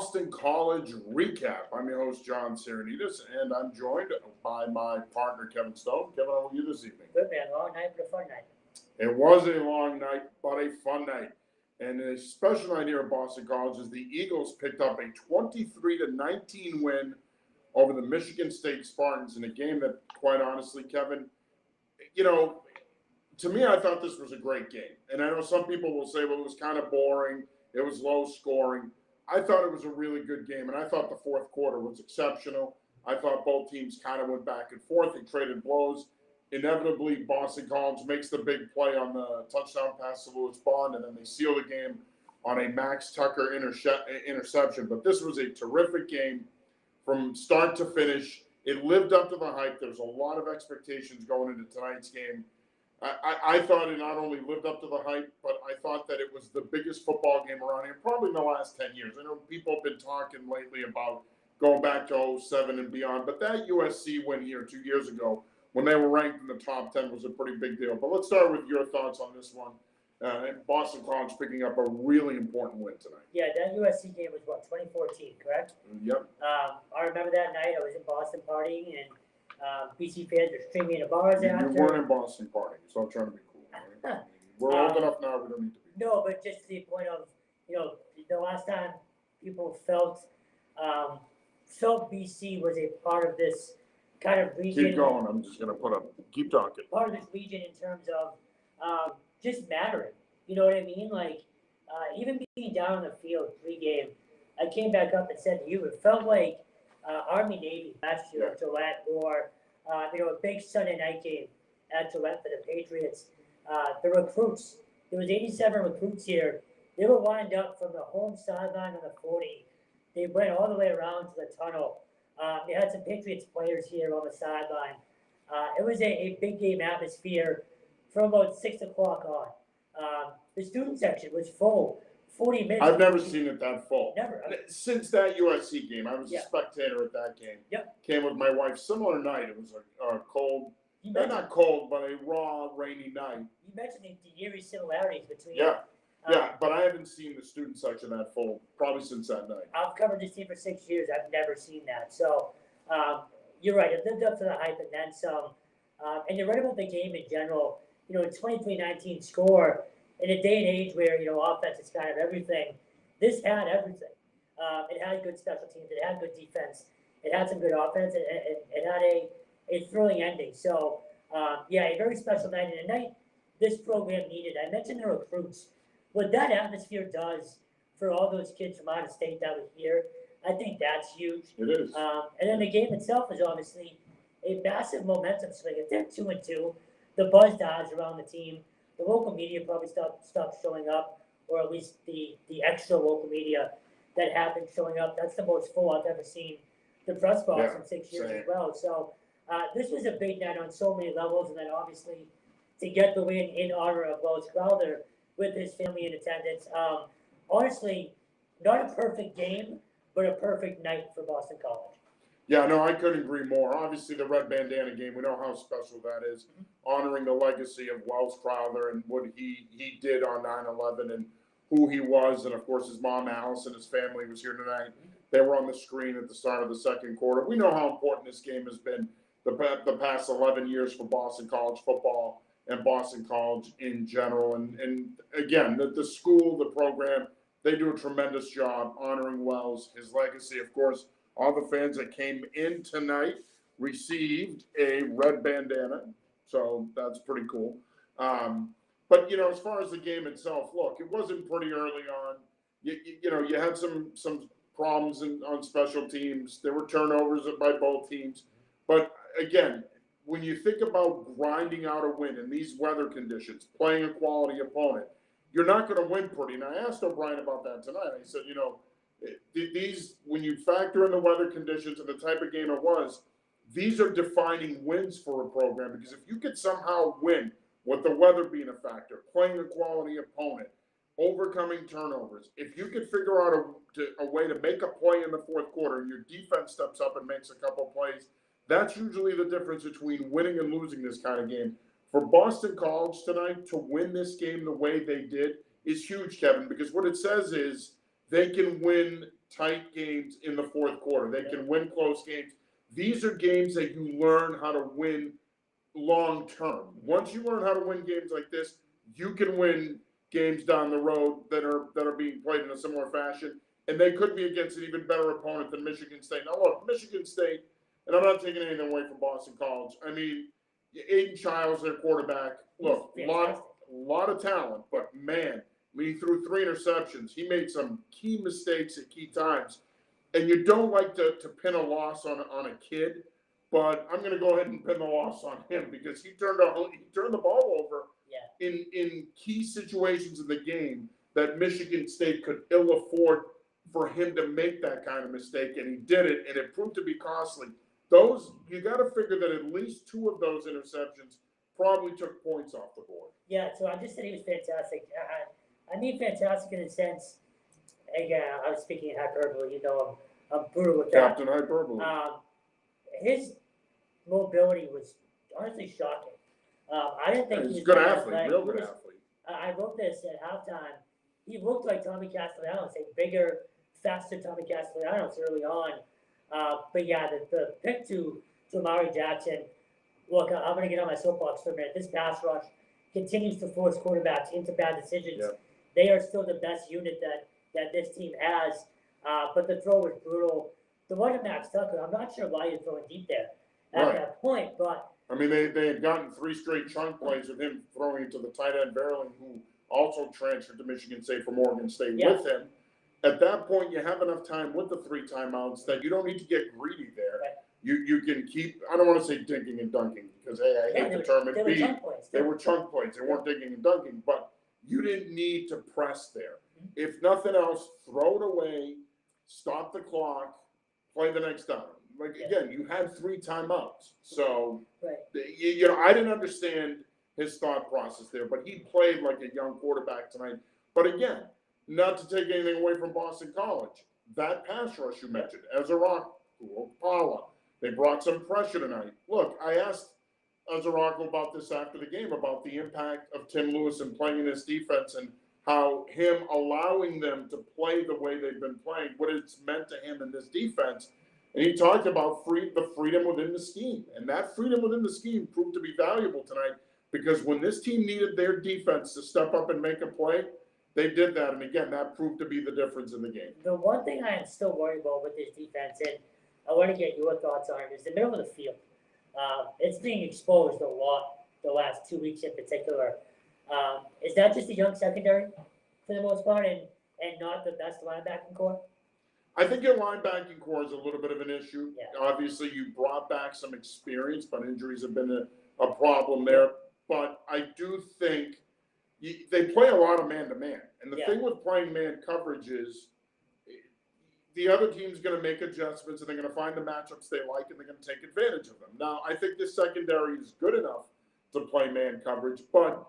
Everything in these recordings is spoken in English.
Boston College recap. I'm your host, John Serenitas, and I'm joined by my partner, Kevin Stone. Kevin, how are you this evening? Good, man. Long night, but a fun night. It was a long night, but a fun night. And a special night here at Boston College is the Eagles picked up a 23-19 win over the Michigan State Spartans in a game that, quite honestly, Kevin, to me, I thought this was a great game. And I know some people will say, well, it was kind of boring. It was low scoring. I thought it was a really good game, and I thought the fourth quarter was exceptional. I thought both teams kind of went back and forth and traded blows. Inevitably, Boston College makes the big play on the touchdown pass to Lewis Bond, and then they seal the game on a Max Tucker interception. But this was a terrific game from start to finish. It lived up to the hype. There was a lot of expectations going into tonight's game. I thought it not only lived up to the hype, but I thought that it was the biggest football game around here, probably in the last 10 years. I know people have been talking lately about going back to 07 and beyond, but that USC win here 2 years ago when they were ranked in the top 10 was a pretty big deal. But let's start with your thoughts on this one. And Boston College picking up a really important win tonight. Yeah, that USC game was, 2014, correct? Yep. I remember that night. I was in Boston partying, and BC fans were streaming in the bars after. You weren't in Boston partying, so I'm trying to be cool. Right? We're old enough now, we don't need to be. No, but just to the point of, the last time people felt BC was a part of this kind of region. Keep going. I'm just going to keep talking. Part of this region in terms of just mattering. You know what I mean? Like, even being down on the field pregame, I came back up and said to you, it felt like Army-Navy last year at Gillette, or, a big Sunday night game at Gillette for the Patriots. The recruits, there was 87 recruits here. They were lined up from the home sideline on the 40. They went all the way around to the tunnel. They had some Patriots players here on the sideline. It was a big game atmosphere from about 6 o'clock on. The student section was full, 40 minutes. I've never seen it that full. Never. Since that USC game, I was a spectator at that game. Yep. Came with my wife. Similar night. It was a cold, not cold, but a raw, rainy night. You mentioned the eerie similarities between. Yeah, but I haven't seen the student section that full probably since that night. I've covered this team for 6 years. I've never seen that. So you're right. It lived up to the hype and then some. And you're right about the game in general. In 23-19 score, in a day and age where, offense is kind of everything, this had everything. It had good special teams. It had good defense. It had some good offense. It had a thrilling ending. So, a very special night. And a night this program needed. I mentioned the recruits. What that atmosphere does for all those kids from out of state that were here, I think that's huge. It is. And then the game itself is obviously a massive momentum swing. If they're 2-2, the buzz dies around the team. The local media probably stops showing up, or at least the extra local media that have been showing up. That's the most full I've ever seen the press box in 6 years as well. So this was a big night on so many levels, and then obviously to get the win in honor of Wells Crowther with his family in attendance. Honestly, not a perfect game, but a perfect night for Boston College. Yeah, no, I couldn't agree more. Obviously, the red bandana game, we know how special that is, honoring the legacy of Wells Crowther and what he did on 9/11 and who he was. And, of course, his mom, Alice, and his family was here tonight. They were on the screen at the start of the second quarter. We know how important this game has been the past 11 years for Boston College football and Boston College in general. And again, the school, the program, they do a tremendous job honoring Wells, his legacy. Of course, all the fans that came in tonight received a red bandana, so that's pretty cool. But, as far as the game itself, look, it wasn't pretty early on. You had some problems on special teams. There were turnovers by both teams. But, again, when you think about grinding out a win in these weather conditions, playing a quality opponent, you're not going to win pretty. And I asked O'Brien about that tonight. I said, these, when you factor in the weather conditions and the type of game it was, these are defining wins for a program, because if you could somehow win with the weather being a factor, playing a quality opponent, overcoming turnovers, if you could figure out a way to make a play in the fourth quarter and your defense steps up and makes a couple plays, that's usually the difference between winning and losing this kind of game. For Boston College tonight to win this game the way they did is huge, Kevin, because what it says is they can win tight games in the fourth quarter. They can win close games. These are games that you learn how to win long term. Once you learn how to win games like this, you can win games down the road that are being played in a similar fashion, and they could be against an even better opponent than Michigan State. Now, look, Michigan State, and I'm not taking anything away from Boston College. I mean, Aiden Childs, their quarterback. Look, a lot of talent, but man, when he threw 3 interceptions, he made some key mistakes at key times. And you don't like to pin a loss on a kid, but I'm going to go ahead and pin the loss on him because he turned the ball over in key situations in the game that Michigan State could ill afford for him to make that kind of mistake, and he did it, and it proved to be costly. Those, you got to figure that at least 2 of those interceptions probably took points off the board. Yeah, so I just said he was fantastic. I mean fantastic in a sense. Again, I was speaking in hyperbole. You know, I'm brutal with that. Captain Hyperbole. His mobility was honestly shocking. I didn't think he was a good athlete, real good athlete. I wrote this at halftime. He looked like Tommy Castellanos, a bigger, faster Tommy Castellanos early on. But yeah, the pick to Amari Jackson. Look, I'm going to get on my soapbox for a minute. This pass rush continues to force quarterbacks into bad decisions. Yep. They are still the best unit that this team has. But the throw was brutal. The one to Max Tucker, I'm not sure why you're throwing deep there at that point, but I mean, they had gotten 3 straight chunk plays with him throwing it to the tight end Verling, who also transferred to Michigan State from Oregon State with him. At that point, you have enough time with the 3 timeouts that you don't need to get greedy there. Right. You can keep, I don't want to say dinking and dunking because, hey, I hate the term. They were chunk plays. They were chunk plays. They weren't dinking and dunking, but you didn't need to press there. If nothing else, throw it away, stop the clock, play the next down. Like, again, you had 3 timeouts. So, you know, I didn't understand his thought process there, but he played like a young quarterback tonight. But again, not to take anything away from Boston College, that pass rush you mentioned, Ezra Paula, they brought some pressure tonight. Look, I asked Ezra about this after the game, about the impact of Tim Lewis and playing in this defense and how him allowing them to play the way they've been playing, what it's meant to him in this defense. And he talked about the freedom within the scheme. And that freedom within the scheme proved to be valuable tonight because when this team needed their defense to step up and make a play, they did that. And again, that proved to be the difference in the game. The one thing I am still worried about with this defense, and I want to get your thoughts on it, is the middle of the field. It's being exposed a lot the last 2 weeks in particular. Is that just a young secondary for the most part and not the best linebacking core? I think your linebacking core is a little bit of an issue. Yeah. Obviously, you brought back some experience, but injuries have been a problem there. But I do think they play a lot of man-to-man. And the thing with playing man coverage is the other team's going to make adjustments, and they're going to find the matchups they like, and they're going to take advantage of them. Now, I think this secondary is good enough to play man coverage, but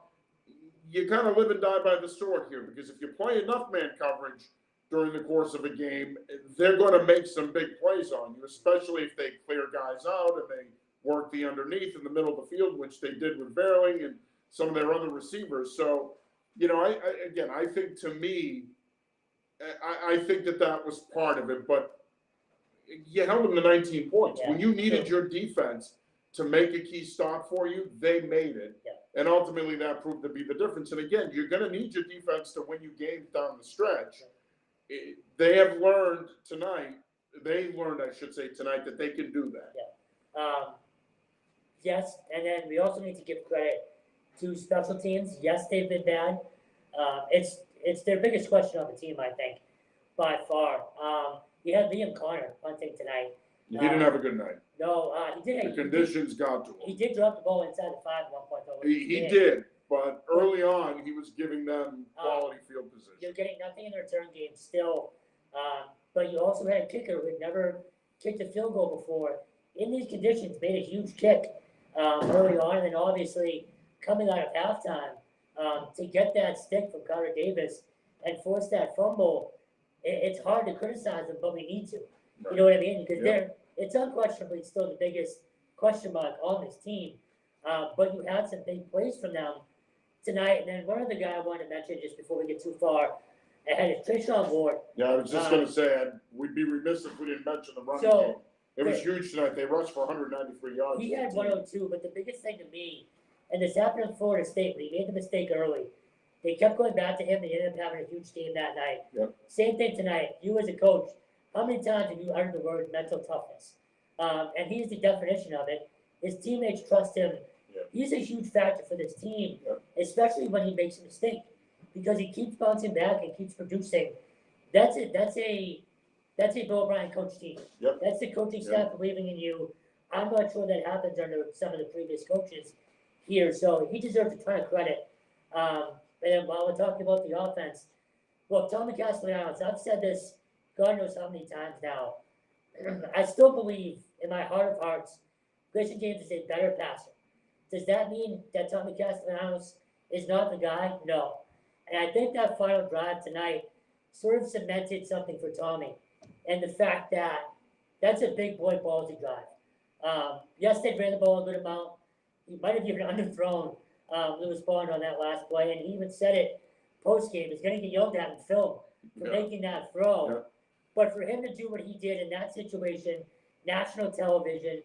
you kind of live and die by the sword here because if you play enough man coverage during the course of a game, they're going to make some big plays on you, especially if they clear guys out and they work the underneath in the middle of the field, which they did with Verling and some of their other receivers. So, you know, I think to me, I think that was part of it, but you held them to 19 points. When you needed your defense to make a key stop for you, they made it. And ultimately that proved to be the difference. And again, you're going to need your defense to win you games down the stretch. They have learned tonight, I should say tonight, that they can do that. Yes, and then we also need to give credit to special teams. Yes, they've been bad. It's their biggest question on the team, I think, by far. You had Liam Connor punting tonight. He didn't have a good night. No, he did. The conditions got to him. He did drop the ball inside the 5 at one point, though. He did, but early on, he was giving them quality field position. You're getting nothing in the return game still, but you also had a kicker who had never kicked a field goal before. In these conditions, made a huge kick early on, and then obviously coming out of halftime to get that stick from Connor Davis and force that fumble. It's hard to criticize them, but we need to. Right. You know what I mean? Because it's unquestionably still the biggest question mark on this team. But you had some big plays from them tonight. And then one other guy I wanted to mention just before we get too far, ahead of Trishawn Ward. Yeah, I was just going to say, we'd be remiss if we didn't mention the running So, game. It was huge tonight. They rushed for 193 yards. He had 102, but the biggest thing to me, and this happened in Florida State when he made the mistake early, they kept going back to him. They ended up having a huge game that night. Yep. Same thing tonight. You as a coach, how many times have you uttered the word mental toughness? And he's the definition of it. His teammates trust him. Yep. He's a huge factor for this team, Yep. especially when he makes a mistake, because he keeps bouncing back and keeps producing. That's it. That's a Bill O'Brien coach team. Yep. That's the coaching staff believing in you. I'm not sure that happens under some of the previous coaches here, so he deserves a ton of credit. And then while we're talking about the offense, look, Tommy Castellanos, I've said this God knows how many times now. I still believe in my heart of hearts, Christian James is a better passer. Does that mean that Tommy Castellanos is not the guy? No. And I think that final drive tonight sort of cemented something for Tommy. And the fact that that's a big boy ballsy drive. Yes, they ran the ball a good amount. He might have even underthrown Lewis Bond on that last play, and he even said it post game. He's going to get yelled at in film for making that throw. Yeah. But for him to do what he did in that situation, national television,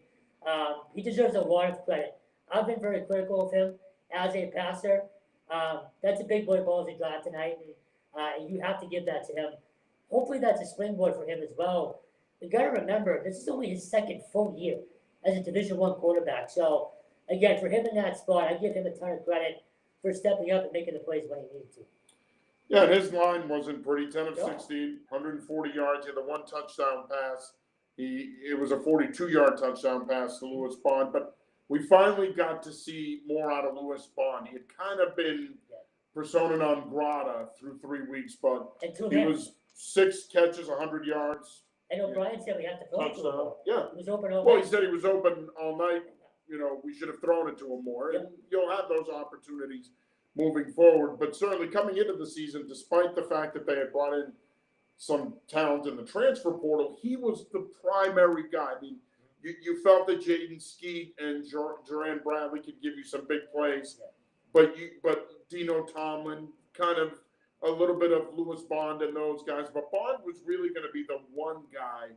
he deserves a lot of credit. I've been very critical of him as a passer. That's a big boy ballsy drive tonight, and you have to give that to him. Hopefully that's a springboard for him as well. You got to remember, this is only his second full year as a Division I quarterback. So, again, for him in that spot, I give him a ton of credit for stepping up and making the plays when he needed to. Yeah, and his line wasn't pretty. 10 of No. 16, 140 yards. He had the one touchdown pass. It was a 42-yard touchdown pass to Lewis Bond. But we finally got to see more out of Lewis Bond. He had kind of been persona non grata through 3 weeks, but he was 6 catches, 100 yards. And O'Brien said we have to throw it to him. Touchdown. Yeah. He was open all Well, night. he said he was open all night. You know, we should have thrown it to him more. And you'll have those opportunities moving forward. But certainly coming into the season, despite the fact that they had brought in some talent in the transfer portal, he was the primary guy. I mean, you felt that Jaden Skeet and Duran Bradley could give you some big plays, but Dino Tomlin, kind of a little bit of Lewis Bond and those guys. But Bond was really going to be the one guy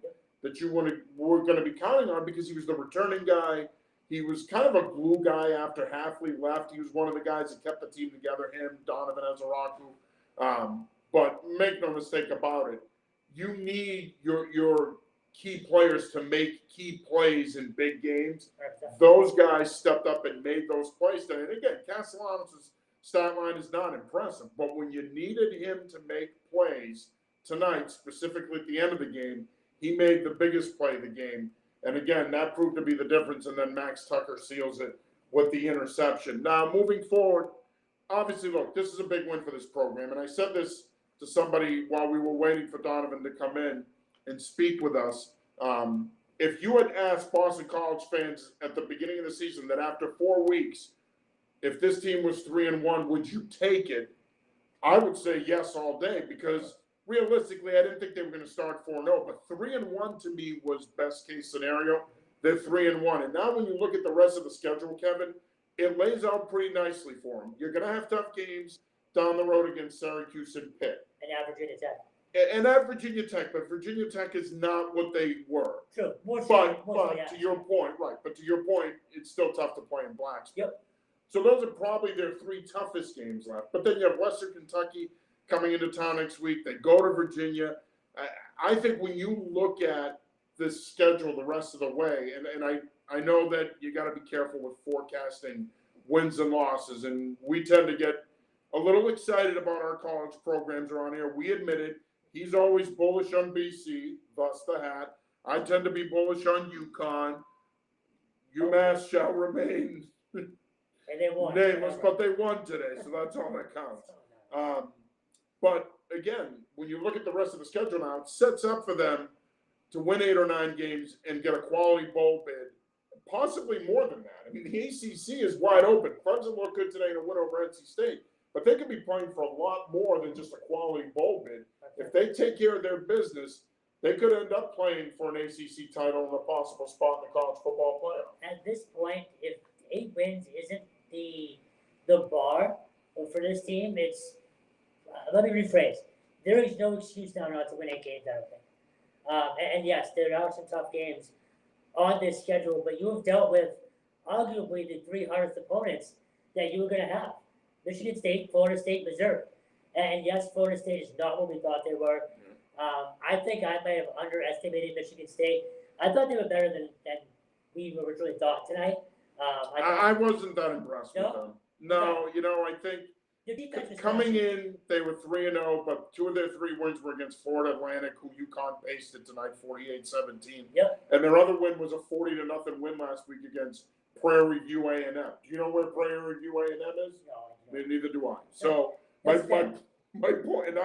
that you were going to be counting on because he was the returning guy. He was kind of a glue guy after Hafley left. He was one of the guys that kept the team together, him, Donovan Ezaraku. But make no mistake about it, you need your key players to make key plays in big games. Those guys stepped up and made those plays. And again, Castellanos' stat line is not impressive, but when you needed him to make plays tonight, specifically at the end of the game, he made the biggest play of the game. And again, that proved to be the difference, and then Max Tucker seals it with the interception. Now, moving forward, obviously, look, this is a big win for this program, and I said this to somebody while we were waiting for Donovan to come in and speak with us. If you had asked Boston College fans at the beginning of the season that after 4 weeks, if this team was 3-1, would you take it? I would say yes all day because realistically, I didn't think they were going to start 4-0, but 3-1 to me was best case scenario. They're 3-1, and now when you look at the rest of the schedule, Kevin, it lays out pretty nicely for them. You're going to have tough games down the road against Syracuse and Pitt. And at Virginia Tech. And at Virginia Tech, but Virginia Tech is not what they were. True. But to your point, right, but to your point, it's still tough to play in Blacksburg. Yep. So those are probably their 3 toughest games left. But then you have Western Kentucky coming into town next week. They go to Virginia. I think when you look at this schedule the rest of the way, and I know that you got to be careful with forecasting wins and losses, and we tend to get a little excited about our college programs around here. We admit it. He's always bullish on BC, thus the hat. I tend to be bullish on UConn. UMass shall remain And they won. nameless, but they won today, so that's all that counts. But again, when you look at the rest of the schedule now, it sets up for them to win 8 or 9 games and get a quality bowl bid, possibly more than that. I mean, the ACC is wide open. Clemson looked good today in a win over NC State, but they could be playing for a lot more than just a quality bowl bid. If they take care of their business, they could end up playing for an ACC title and a possible spot in the college football playoff. At this point, if 8 wins isn't the bar for this team, it's let me rephrase. there is no excuse now not to win 8 games, I don't think. And yes, there are some tough games on this schedule, but you have dealt with arguably the 3 hardest opponents that you were going to have: Michigan State, Florida State, Missouri. And yes, Florida State is not what we thought they were. I think I might have underestimated Michigan State. I thought they were better than we originally thought tonight. I wasn't that impressed with No? them. No, I think Their defense was coming awesome. in, they were 3-0, but 2 of their 3 wins were against Florida Atlantic, who UConn pasted tonight 48-17. Yep. And their other win was a 40-0 win last week against Prairie View A&M. Do you know where Prairie View A&M is? No, Neither do I. So my point, and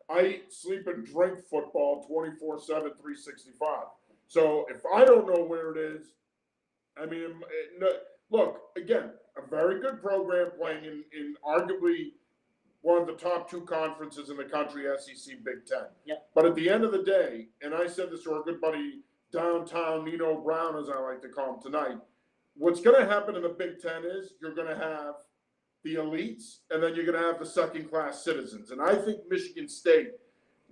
I sleep and drink football 24/7, 365. So if I don't know where it is, I mean, look, again, a very good program playing in arguably one of the top 2 conferences in the country, SEC, Big Ten. Yep. But at the end of the day, and I said this to our good buddy downtown Nino Brown, as I like to call him tonight, what's going to happen in the Big Ten is you're going to have the elites, and then you're going to have the second-class citizens. And I think Michigan State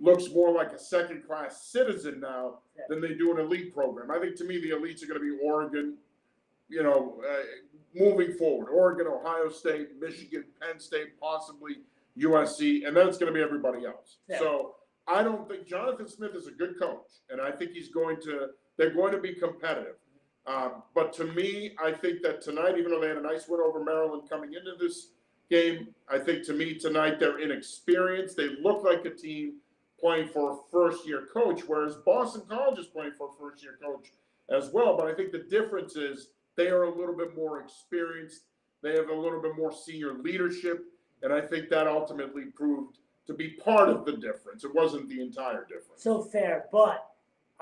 looks more like a second-class citizen now than they do an elite program. I think, to me, the elites are going to be Oregon, moving forward. Oregon, Ohio State, Michigan, Penn State, possibly USC, and then it's going to be everybody else. Yeah. So I don't think Jonathan Smith is a good coach, and I think they're going to be competitive. But to me, I think that tonight, even though they had a nice win over Maryland coming into this game, I think to me tonight they're inexperienced. They look like a team playing for a first-year coach, whereas Boston College is playing for a first-year coach as well. But I think the difference is they are a little bit more experienced. They have a little bit more senior leadership, and I think that ultimately proved to be part of the difference. It wasn't the entire difference. So fair, but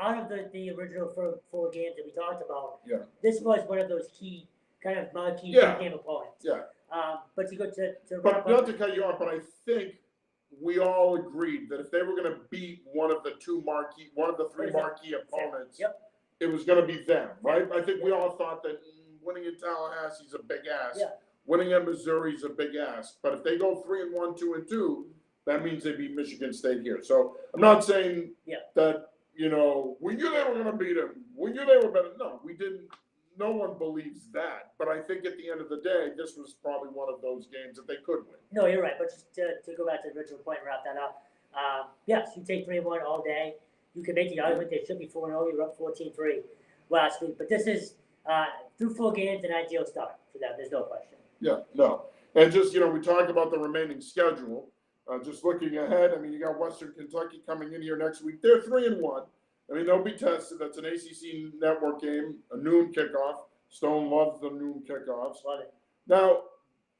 out of the original 4 games that we talked about, this was one of those key, kind of marquee big game opponents. Yeah. But to go to But not to cut you off, but I think we all agreed that if they were going to beat one of the 3 marquee opponents, it was going to be them, right? I think we all thought that winning in Tallahassee is a big ask. Yeah. Winning at Missouri is a big ask. But if they go 3-1, 2-2, that means they beat Michigan State here. So I'm not saying that, we knew they were going to beat them. We knew they were better. No, we didn't. No one believes that. But I think at the end of the day, this was probably one of those games that they could win. No, you're right. But just to go back to the original point and wrap that up, yes, you take 3-1 all day. You can make the argument they should be 4-0. You were up 14-3 last week. But this is, through 4 games, an ideal start for them. There's no question. Yeah, no. And just, we talked about the remaining schedule. Just looking ahead, I mean, you got Western Kentucky coming in here next week. They're 3-1. I mean, they'll be tested. That's an ACC network game, a noon kickoff. Stone loves the noon kickoffs. Love it. Now,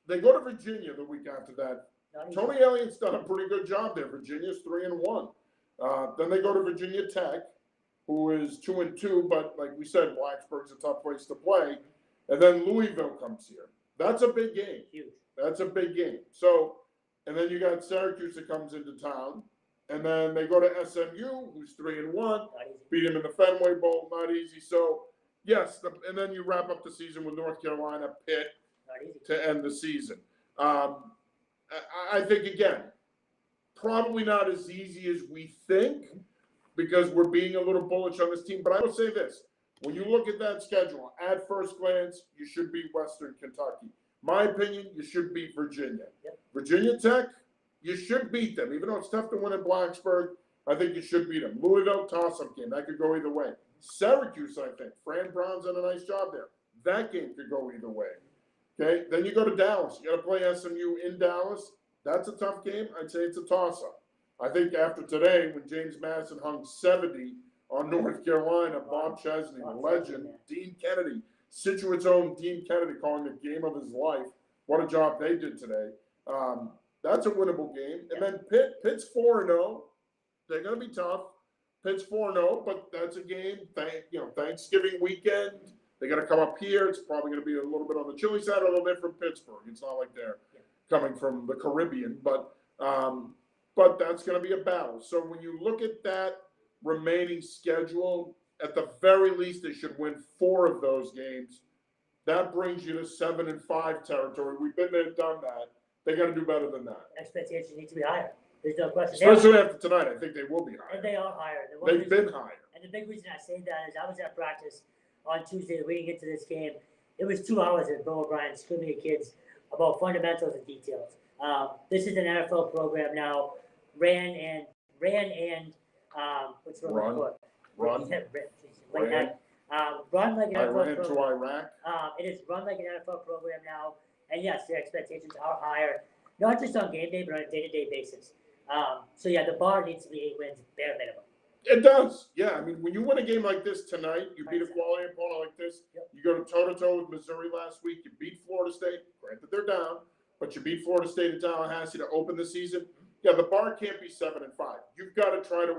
they go to Virginia the week after that. Not Tony Elliott's done a pretty good job there. Virginia's 3-1. Then they go to Virginia Tech, who is 2-2, but like we said, Blacksburg's a tough place to play. And then Louisville comes here. That's a big game. Huge. That's a big game. So, and then you got Syracuse that comes into town. And then they go to SMU, who's 3-1, beat them in the Fenway Bowl, not easy. So, yes, and then you wrap up the season with North Carolina, Pitt, to end the season. I think, again, probably not as easy as we think because we're being a little bullish on this team. But I will say this. When you look at that schedule, at first glance, you should beat Western Kentucky. My opinion, you should beat Virginia. Yep. Virginia Tech, you should beat them. Even though it's tough to win in Blacksburg, I think you should beat them. Louisville, toss-up game. That could go either way. Syracuse, I think. Fran Brown's done a nice job there. That game could go either way. Okay? Then you go to Dallas. You got to play SMU in Dallas. That's a tough game. I'd say it's a toss-up. I think after today, when James Madison hung 70 on North Carolina, Bob Chesney, legend, Dean Kennedy, Situate's own Dean Kennedy calling the game of his life. What a job they did today. That's a winnable game. And then Pitt's 4-0. They're going to be tough. Pitt's 4-0, but that's a game. Thanksgiving weekend. They got to come up here. It's probably going to be a little bit on the chilly side, although they're from Pittsburgh. It's not like they're coming from the Caribbean, but that's going to be a battle. So when you look at that remaining schedule, at the very least, they should win 4 of those games. That brings you to 7-5 territory. We've been there, done that. They got to do better than that. Expectations need to be higher. There's no question. Especially after tonight, I think they will be higher. And they are higher. They've been higher. And the big reason I say that is I was at practice on Tuesday leading into this game. It was 2 hours of Bill O'Brien screaming at kids about fundamentals and details. This is an NFL program now. Ran and what's the Run. word? Run. Yeah, Ran. Run like an I NFL ran program. to Iraq. It is run like an NFL program now. And yes, their expectations are higher, not just on game day, but on a day-to-day basis. So yeah, the bar needs to be 8 wins, bare minimum. It does. Yeah, I mean, when you win a game like this tonight, you beat a quality opponent like this. Yep. You go toe-to-toe with Missouri last week. You beat Florida State. Granted, they're down, but you beat Florida State in Tallahassee to open the season. Yeah, the bar can't be 7-5. You've got to try to,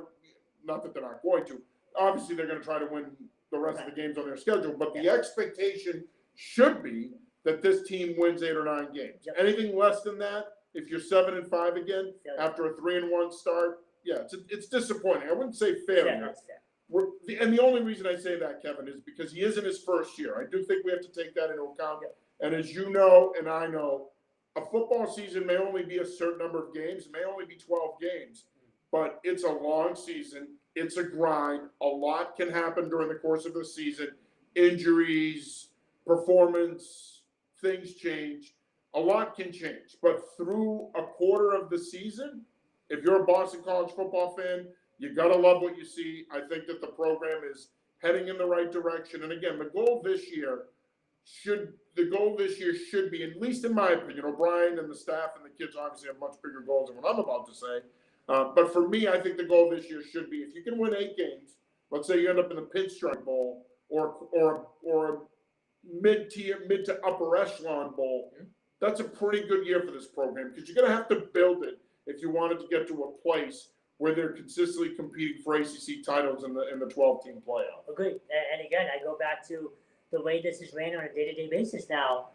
not that they're not going to, obviously they're going to try to win the rest of the games on their schedule, but the expectation should be that this team wins 8 or 9 games. Yep. Anything less than that, if you're 7-5 again after a 3-1 start, yeah, it's disappointing. I wouldn't say failure. Yeah, that's fair. And the only reason I say that, Kevin, is because he is in his first year. I do think we have to take that into account. Yep. And as you know, and I know, a football season may only be a certain number of games, may only be 12 games, but it's a long season. It's a grind. A lot can happen during the course of the season. Injuries, performance, things change. A lot can change. But through a quarter of the season, if you're a Boston College football fan, you got to love what you see. I think that the program is heading in the right direction. And again, the goal this year should be, at least in my opinion, O'Brien and the staff and the kids obviously have much bigger goals than what I'm about to say. But for me, I think the goal this year should be, if you can win 8 games, let's say you end up in the Pinstripe Bowl or a mid to upper echelon bowl, that's a pretty good year for this program because you're going to have to build it if you wanted to get to a place where they're consistently competing for ACC titles in the 12-team playoff. Agreed. And again, I go back to the way this is ran on a day-to-day basis now.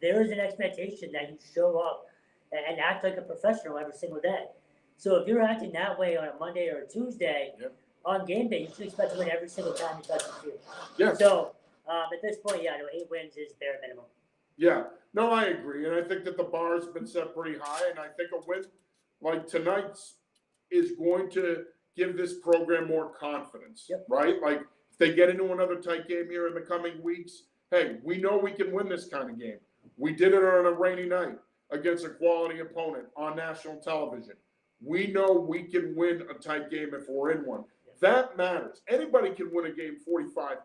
There is an expectation that you show up and act like a professional every single day. So if you're acting that way on a Monday or a Tuesday, on game day, you should expect to win every single time you touch the field. Yes. So at this point, 8 wins is bare minimum. Yeah, no, I agree. And I think that the bar has been set pretty high. And I think a win like tonight's is going to give this program more confidence, right? Like if they get into another tight game here in the coming weeks, hey, we know we can win this kind of game. We did it on a rainy night against a quality opponent on national television. We know we can win a tight game if we're in one. That matters. Anybody can win a game 45-0.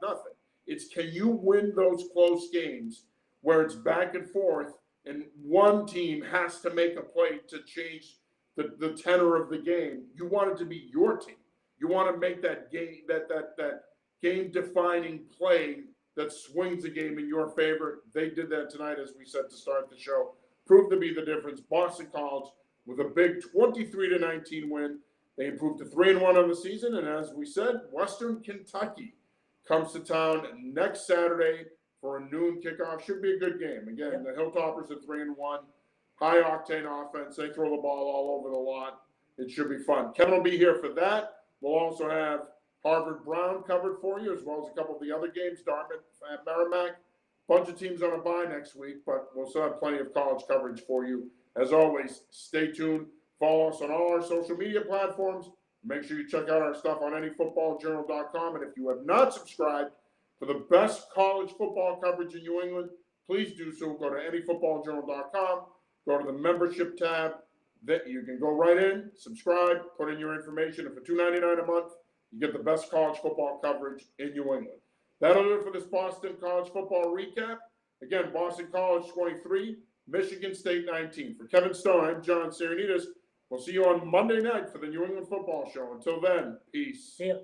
It's can you win those close games where it's back and forth and one team has to make a play to change the tenor of the game. You want it to be your team. You want to make that game that game defining play that swings the game in your favor. They did that tonight, as we said to start the show. Proved to be the difference. Boston College with a big 23-19 win. They improved to 3-1 on the season, and as we said, Western Kentucky comes to town next Saturday for a noon kickoff. Should be a good game. Again, the Hilltoppers are 3-1. High octane offense. They throw the ball all over the lot. It should be fun. Kevin will be here for that. We'll also have Harvard Brown covered for you, as well as a couple of the other games. Dartmouth at Merrimack. Bunch of teams on a bye next week, but we'll still have plenty of college coverage for you. As always, stay tuned. Follow us on all our social media platforms. Make sure you check out our stuff on anyfootballjournal.com. And if you have not subscribed for the best college football coverage in New England, please do so. Go to anyfootballjournal.com. Go to the membership tab. That you can go right in, subscribe, put in your information. And for $2.99 a month, you get the best college football coverage in New England. That'll do it for this Boston College football recap. Again, Boston College 23, Michigan State 19. For Kevin Stone, I'm John Serenitas. We'll see you on Monday night for the New England Football Show. Until then, peace. See ya.